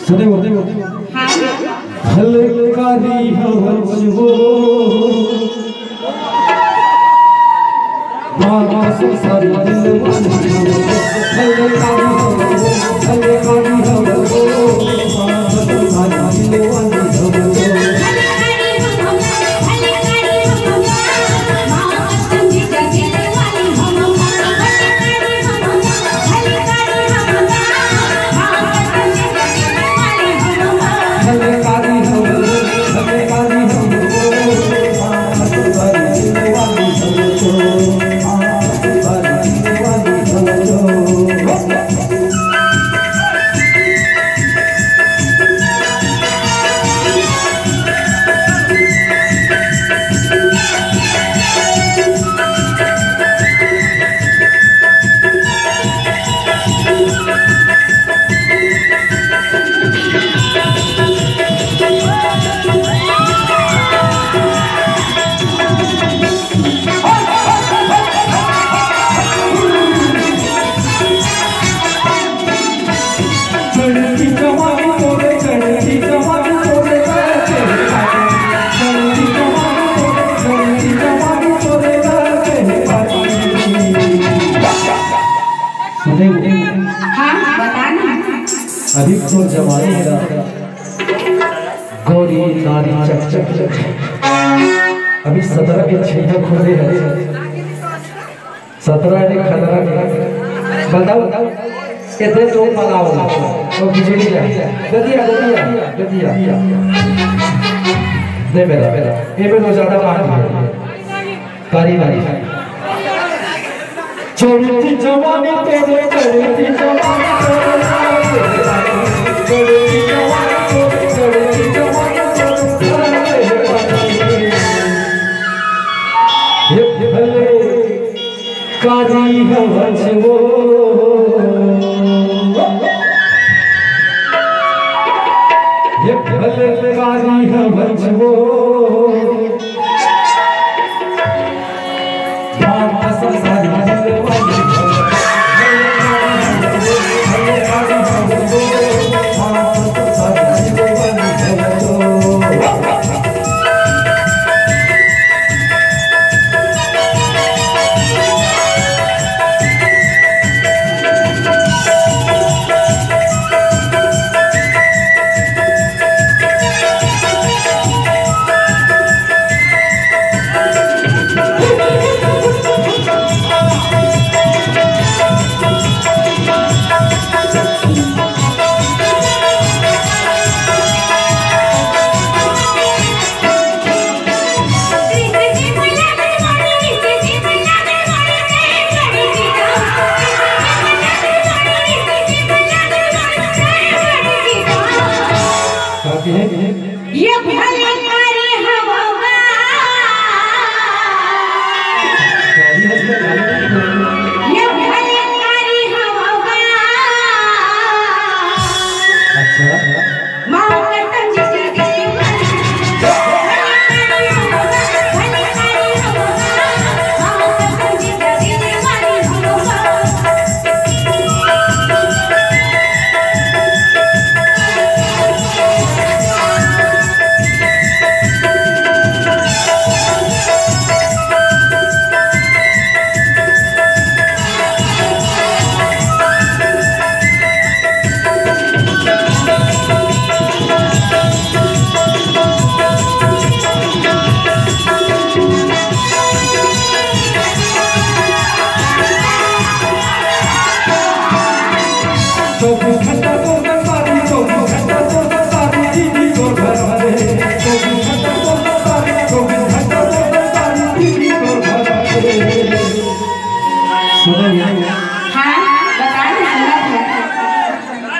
सुने बोलते हलकारी हवजो मामा संसारी दिलवानी हलकारी हवजो मामा संसारी दिलवानी हवजो अभी तो जवानी है गौरी नारी चक चक चक अभी 17 के छैया खुले हैं 17 ने खतरा बताओ इतने तो बनाओ तो बिजली गदिया दे मेरा ये में तो ज्यादा बाहर कारी वाली चढ़ती जवानी तोरे चढ़ती जवानी कारी हवजो ये भले कारी हवजो मामा संसारी दिलवानी ये भलकारी हवगा ये भलकारी हवगा अच्छा माँ कटन जी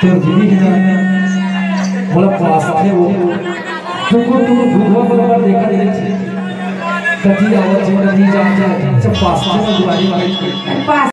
तो दीदी के बोला पास थे वो तुमको दूधवा पर देखा कति आवाज कति जा सब पास में दुआरी वाली